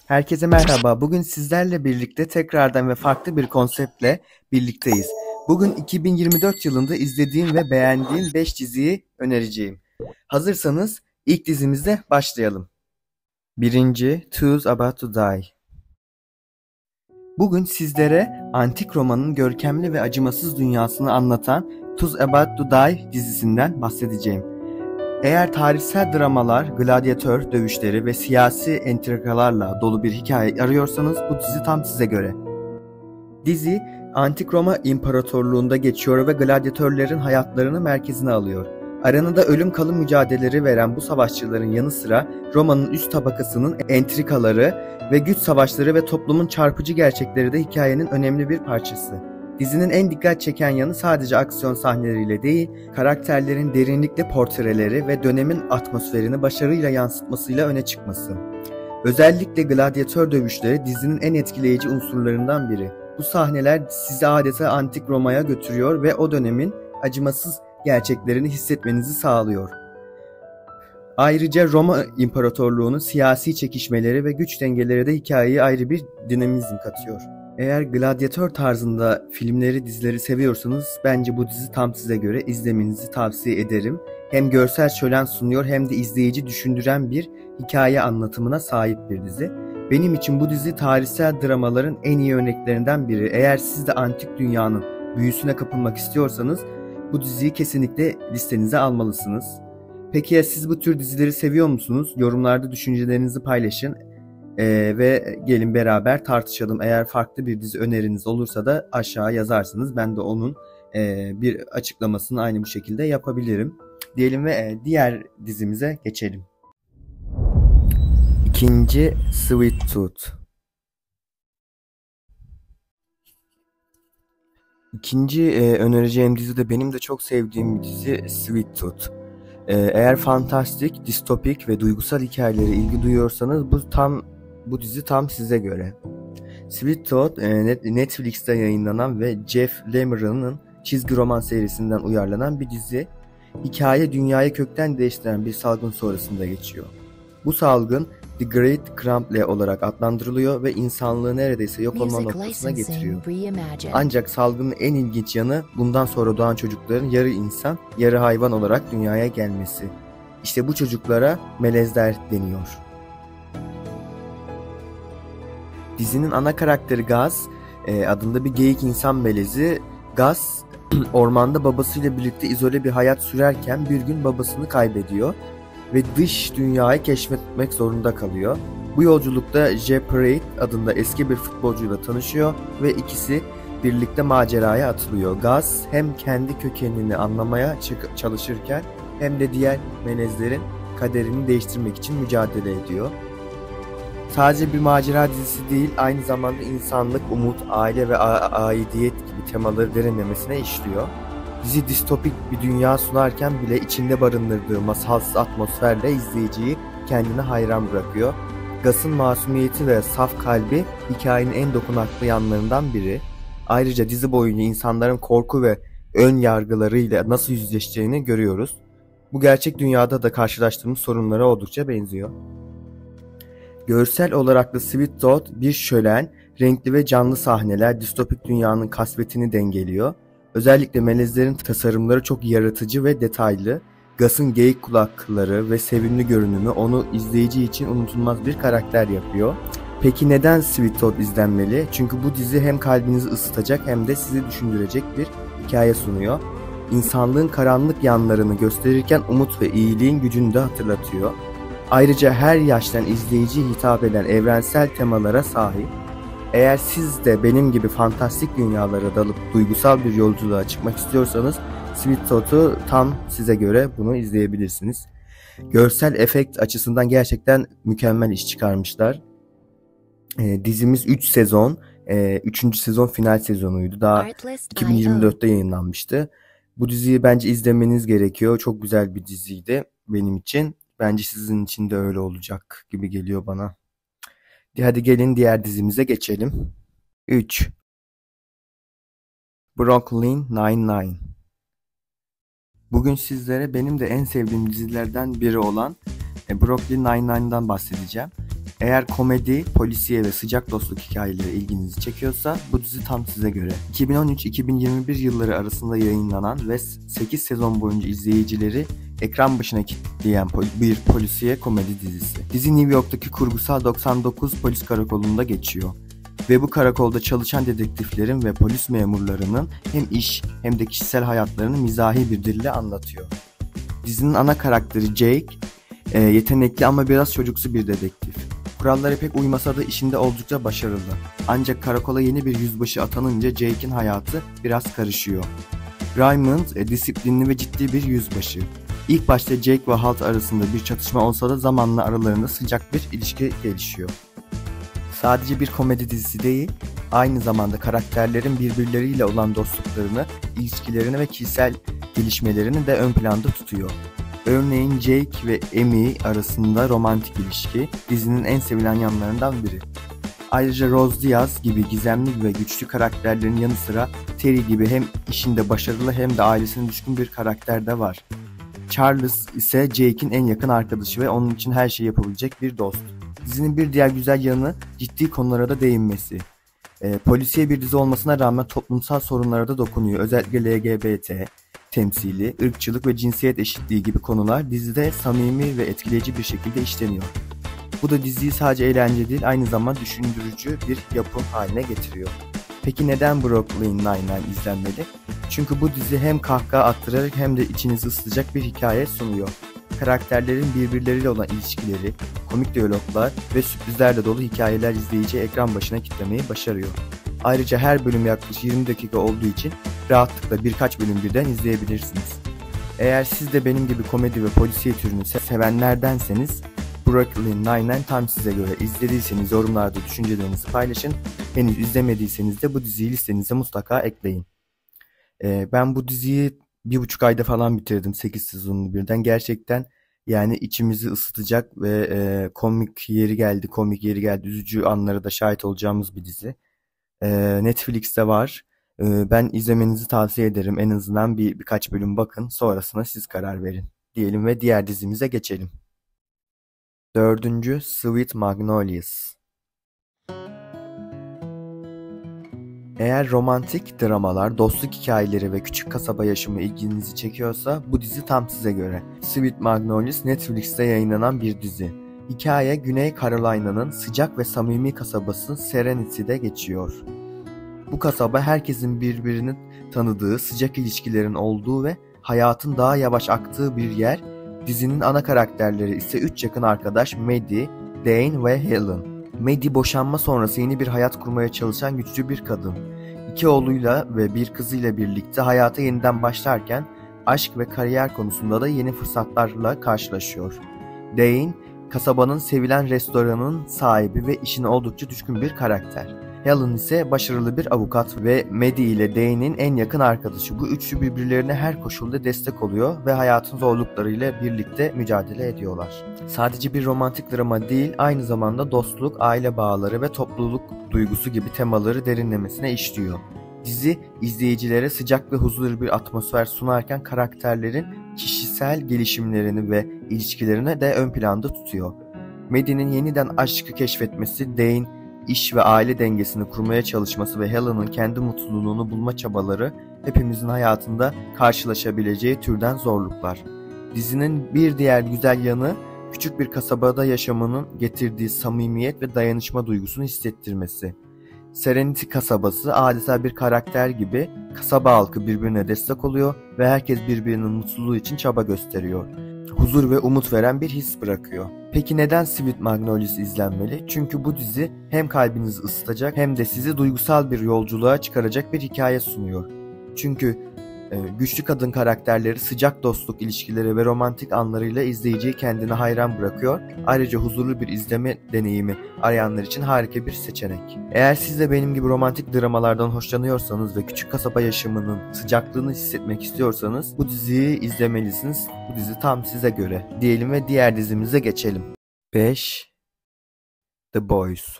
Herkese merhaba. Bugün sizlerle birlikte tekrardan ve farklı bir konseptle birlikteyiz. Bugün 2024 yılında izlediğim ve beğendiğim 5 diziyi önereceğim. Hazırsanız ilk dizimizle başlayalım. Birinci, Two's About to Die. Bugün sizlere antik Roma'nın görkemli ve acımasız dünyasını anlatan Two's About to Die dizisinden bahsedeceğim. Eğer tarihsel dramalar, gladyatör dövüşleri ve siyasi entrikalarla dolu bir hikaye arıyorsanız bu dizi tam size göre. Dizi, Antik Roma İmparatorluğu'nda geçiyor ve gladyatörlerin hayatlarını merkezine alıyor. Arenada ölüm kalım mücadeleleri veren bu savaşçıların yanı sıra Roma'nın üst tabakasının entrikaları ve güç savaşları ve toplumun çarpıcı gerçekleri de hikayenin önemli bir parçası. Dizinin en dikkat çeken yanı sadece aksiyon sahneleriyle değil, karakterlerin derinlikli portreleri ve dönemin atmosferini başarıyla yansıtmasıyla öne çıkması. Özellikle gladyatör dövüşleri dizinin en etkileyici unsurlarından biri. Bu sahneler sizi adeta antik Roma'ya götürüyor ve o dönemin acımasız gerçeklerini hissetmenizi sağlıyor. Ayrıca Roma İmparatorluğu'nun siyasi çekişmeleri ve güç dengeleri de hikayeye ayrı bir dinamizm katıyor. Eğer gladyatör tarzında filmleri, dizileri seviyorsanız bence bu dizi tam size göre, izlemenizi tavsiye ederim. Hem görsel şölen sunuyor hem de izleyici düşündüren bir hikaye anlatımına sahip bir dizi. Benim için bu dizi tarihsel dramaların en iyi örneklerinden biri. Eğer siz de antik dünyanın büyüsüne kapılmak istiyorsanız bu diziyi kesinlikle listenize almalısınız. Peki ya siz bu tür dizileri seviyor musunuz? Yorumlarda düşüncelerinizi paylaşın. Ve gelin beraber tartışalım. Eğer farklı bir dizi öneriniz olursa da aşağı yazarsınız. Ben de onun bir açıklamasını aynı bu şekilde yapabilirim. Diyelim ve diğer dizimize geçelim. İkinci, Sweet Tooth. İkinci önereceğim dizi de benim de çok sevdiğim bir dizi, Sweet Tooth. Eğer fantastik, distopik ve duygusal hikayelere ilgi duyuyorsanız bu dizi tam size göre. Sweet Tooth, Netflix'te yayınlanan ve Jeff Lemire'nin çizgi roman serisinden uyarlanan bir dizi. Hikaye dünyayı kökten değiştiren bir salgın sonrasında geçiyor. Bu salgın The Great Crumbly olarak adlandırılıyor ve insanlığı neredeyse yok olma noktasına getiriyor. Ancak salgının en ilginç yanı bundan sonra doğan çocukların yarı insan, yarı hayvan olarak dünyaya gelmesi. İşte bu çocuklara melezler deniyor. Dizinin ana karakteri Gaz, adında bir geyik insan melezi. Gaz, ormanda babasıyla birlikte izole bir hayat sürerken bir gün babasını kaybediyor ve dış dünyayı keşfetmek zorunda kalıyor. Bu yolculukta Jay Parade adında eski bir futbolcuyla tanışıyor ve ikisi birlikte maceraya atılıyor. Gaz hem kendi kökenini anlamaya çalışırken hem de diğer melezlerin kaderini değiştirmek için mücadele ediyor. Sadece bir macera dizisi değil, aynı zamanda insanlık, umut, aile ve aidiyet gibi temaları derinlemesine işliyor. Dizi distopik bir dünya sunarken bile içinde barındırdığı masalsız atmosferle izleyiciyi kendine hayran bırakıyor. Gus'ın masumiyeti ve saf kalbi hikayenin en dokunaklı yanlarından biri. Ayrıca dizi boyunca insanların korku ve ön yargılarıyla nasıl yüzleşeceğini görüyoruz. Bu gerçek dünyada da karşılaştığımız sorunlara oldukça benziyor. Görsel olarak da Sweet Tooth bir şölen, renkli ve canlı sahneler distopik dünyanın kasvetini dengeliyor. Özellikle melezlerin tasarımları çok yaratıcı ve detaylı. Gus'ın geyik kulakları ve sevimli görünümü onu izleyici için unutulmaz bir karakter yapıyor. Peki neden Sweet Tooth izlenmeli? Çünkü bu dizi hem kalbinizi ısıtacak hem de sizi düşündürecek bir hikaye sunuyor. İnsanlığın karanlık yanlarını gösterirken umut ve iyiliğin gücünü de hatırlatıyor. Ayrıca her yaştan izleyiciye hitap eden evrensel temalara sahip. Eğer siz de benim gibi fantastik dünyalara dalıp duygusal bir yolculuğa çıkmak istiyorsanız Sweet Tooth'u tam size göre bunu izleyebilirsiniz. Görsel efekt açısından gerçekten mükemmel iş çıkarmışlar. Dizimiz 3 sezon, 3. sezon final sezonuydu. Daha 2024'te yayınlanmıştı. Bu diziyi bence izlemeniz gerekiyor. Çok güzel bir diziydi benim için. Bence sizin için de öyle olacak gibi geliyor bana. Hadi gelin diğer dizimize geçelim. 3. Brooklyn Nine-Nine. Bugün sizlere benim de en sevdiğim dizilerden biri olan Brooklyn Nine-Nine'dan bahsedeceğim. Eğer komedi, polisiye ve sıcak dostluk hikayeleri ilginizi çekiyorsa bu dizi tam size göre. 2013-2021 yılları arasında yayınlanan ve 8 sezon boyunca izleyicileri ekran başına kilitleyen bir polisiye komedi dizisi. Dizi New York'taki kurgusal 99 polis karakolunda geçiyor. Ve bu karakolda çalışan dedektiflerin ve polis memurlarının hem iş hem de kişisel hayatlarını mizahi bir dille anlatıyor. Dizinin ana karakteri Jake, yetenekli ama biraz çocuksu bir dedektif. Kurallara pek uymasa da işinde oldukça başarılı. Ancak karakola yeni bir yüzbaşı atanınca Jake'in hayatı biraz karışıyor. Raymond, disiplinli ve ciddi bir yüzbaşı. İlk başta Jake ve Halt arasında bir çatışma olsa da zamanla aralarında sıcak bir ilişki gelişiyor. Sadece bir komedi dizisi değil, aynı zamanda karakterlerin birbirleriyle olan dostluklarını, ilişkilerini ve kişisel gelişmelerini de ön planda tutuyor. Örneğin Jake ve Amy arasında romantik ilişki dizinin en sevilen yanlarından biri. Ayrıca Rose Diaz gibi gizemli ve güçlü karakterlerin yanı sıra Terry gibi hem işinde başarılı hem de ailesine düşkün bir karakter de var. Charles ise Jake'in en yakın arkadaşı ve onun için her şeyi yapabilecek bir dost. Dizinin bir diğer güzel yanı ciddi konulara da değinmesi. Polisiye bir dizi olmasına rağmen toplumsal sorunlara da dokunuyor. Özellikle LGBT temsili, ırkçılık ve cinsiyet eşitliği gibi konular dizide samimi ve etkileyici bir şekilde işleniyor. Bu da diziyi sadece eğlence değil, aynı zamanda düşündürücü bir yapım haline getiriyor. Peki neden Brooklyn Nine-Nine izlenmeli? Çünkü bu dizi hem kahkaha attırarak hem de içinizi ısıtacak bir hikaye sunuyor. Karakterlerin birbirleriyle olan ilişkileri, komik diyaloglar ve sürprizlerle dolu hikayeler izleyiciyi ekran başına kitlemeyi başarıyor. Ayrıca her bölüm yaklaşık 20 dakika olduğu için rahatlıkla birkaç bölüm birden izleyebilirsiniz. Eğer siz de benim gibi komedi ve polisiye türünü sevenlerdenseniz Brooklyn Nine-Nine tam size göre. İzlediyseniz yorumlarda düşüncelerinizi paylaşın. Henüz izlemediyseniz de bu diziyi listenize mutlaka ekleyin. Ben bu diziyi 1,5 ayda falan bitirdim 8 sezonunu birden. Gerçekten yani içimizi ısıtacak ve komik yeri geldi, üzücü anlara da şahit olacağımız bir dizi. Netflix'te var. Ben izlemenizi tavsiye ederim. En azından birkaç bölüm bakın. Sonrasına siz karar verin. Diyelim ve diğer dizimize geçelim. Dördüncü Sweet Magnolias. Eğer romantik dramalar, dostluk hikayeleri ve küçük kasaba yaşamı ilginizi çekiyorsa bu dizi tam size göre. Sweet Magnolias Netflix'te yayınlanan bir dizi. Hikaye Güney Carolina'nın sıcak ve samimi kasabası Serenity'de geçiyor. Bu kasaba herkesin birbirini tanıdığı, sıcak ilişkilerin olduğu ve hayatın daha yavaş aktığı bir yer. Dizinin ana karakterleri ise 3 yakın arkadaş Maddie, Dane ve Helen. Maddie boşanma sonrası yeni bir hayat kurmaya çalışan güçlü bir kadın. 2 oğluyla ve bir kızıyla birlikte hayata yeniden başlarken aşk ve kariyer konusunda da yeni fırsatlarla karşılaşıyor. Dane, kasabanın sevilen restoranın sahibi ve işine oldukça düşkün bir karakter. Helen ise başarılı bir avukat ve Maddie ile Dane'in en yakın arkadaşı. Bu üçlü birbirlerine her koşulda destek oluyor ve hayatın zorluklarıyla birlikte mücadele ediyorlar. Sadece bir romantik drama değil, aynı zamanda dostluk, aile bağları ve topluluk duygusu gibi temaları derinlemesine işliyor. Dizi, izleyicilere sıcak ve huzurlu bir atmosfer sunarken karakterlerin kişisel gelişimlerini ve ilişkilerini de ön planda tutuyor. Maddie'nin yeniden aşkı keşfetmesi, Dane, İş ve aile dengesini kurmaya çalışması ve Helen'ın kendi mutluluğunu bulma çabaları hepimizin hayatında karşılaşabileceği türden zorluklar. Dizinin bir diğer güzel yanı küçük bir kasabada yaşamanın getirdiği samimiyet ve dayanışma duygusunu hissettirmesi. Serenity kasabası adeta bir karakter gibi kasaba halkı birbirine destek oluyor ve herkes birbirinin mutluluğu için çaba gösteriyor. Huzur ve umut veren bir his bırakıyor. Peki neden Sweet Magnolias izlenmeli? Çünkü bu dizi hem kalbinizi ısıtacak hem de sizi duygusal bir yolculuğa çıkaracak bir hikaye sunuyor. Çünkü güçlü kadın karakterleri sıcak dostluk ilişkileri ve romantik anlarıyla izleyiciyi kendine hayran bırakıyor. Ayrıca huzurlu bir izleme deneyimi arayanlar için harika bir seçenek. Eğer siz de benim gibi romantik dramalardan hoşlanıyorsanız ve küçük kasaba yaşamının sıcaklığını hissetmek istiyorsanız bu diziyi izlemelisiniz. Bu dizi tam size göre. Diyelim ve diğer dizimize geçelim. 5. The Boys.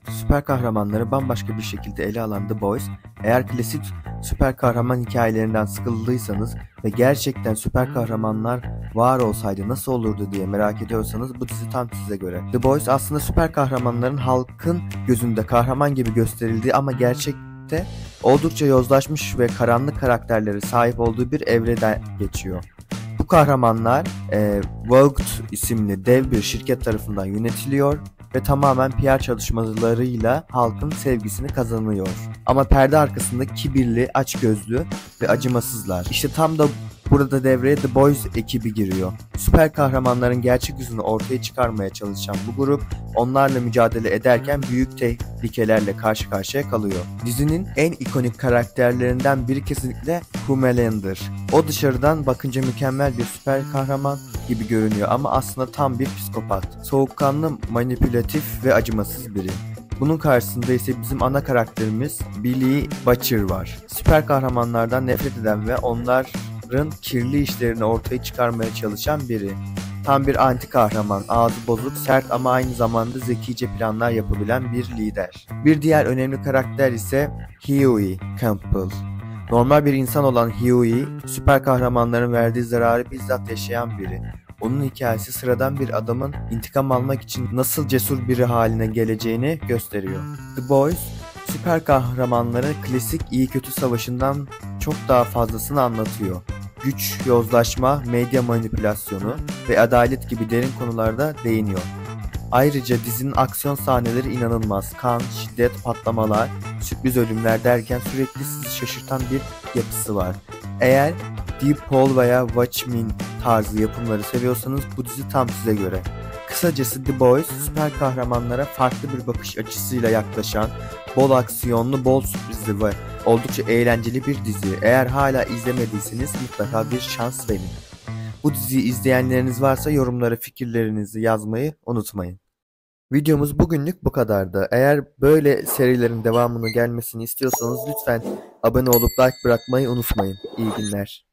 Süper kahramanları bambaşka bir şekilde ele alan The Boys, eğer klasik süper kahraman hikayelerinden sıkıldıysanız ve gerçekten süper kahramanlar var olsaydı nasıl olurdu diye merak ediyorsanız bu dizi tam size göre. The Boys aslında süper kahramanların halkın gözünde kahraman gibi gösterildiği ama gerçekte oldukça yozlaşmış ve karanlık karakterlere sahip olduğu bir evreden geçiyor. Bu kahramanlar Vogt isimli dev bir şirket tarafından yönetiliyor ve tamamen PR çalışmalarıyla halkın sevgisini kazanıyor. Ama perde arkasında kibirli, açgözlü ve acımasızlar. İşte tam da burada devreye The Boys ekibi giriyor. Süper kahramanların gerçek yüzünü ortaya çıkarmaya çalışan bu grup onlarla mücadele ederken büyük tehlikelerle karşı karşıya kalıyor. Dizinin en ikonik karakterlerinden biri kesinlikle Homelander'dır. O dışarıdan bakınca mükemmel bir süper kahraman gibi görünüyor ama aslında tam bir psikopat. Soğukkanlı, manipülatif ve acımasız biri. Bunun karşısında ise bizim ana karakterimiz Billy Butcher var. Süper kahramanlardan nefret eden ve onların kirli işlerini ortaya çıkarmaya çalışan biri. Tam bir anti kahraman, ağzı bozuk, sert ama aynı zamanda zekice planlar yapabilen bir lider. Bir diğer önemli karakter ise Huey Campbell. Normal bir insan olan Huey, süper kahramanların verdiği zararı bizzat yaşayan biri. Onun hikayesi sıradan bir adamın intikam almak için nasıl cesur biri haline geleceğini gösteriyor. The Boys, süper kahramanların klasik iyi kötü savaşından çok daha fazlasını anlatıyor. Güç, yozlaşma, medya manipülasyonu ve adalet gibi derin konularda değiniyor. Ayrıca dizinin aksiyon sahneleri inanılmaz. Kan, şiddet, patlamalar, sürpriz ölümler derken sürekli sizi şaşırtan bir yapısı var. Eğer Deep Hole veya Watchmen tarzı yapımları seviyorsanız bu dizi tam size göre. Kısacası The Boys, süper kahramanlara farklı bir bakış açısıyla yaklaşan, bol aksiyonlu, bol sürprizli ve oldukça eğlenceli bir dizi. Eğer hala izlemediyseniz mutlaka bir şans verin. Bu diziyi izleyenleriniz varsa yorumlara fikirlerinizi yazmayı unutmayın. Videomuz bugünlük bu kadardı. Eğer böyle serilerin devamını gelmesini istiyorsanız lütfen abone olup like bırakmayı unutmayın. İyi günler.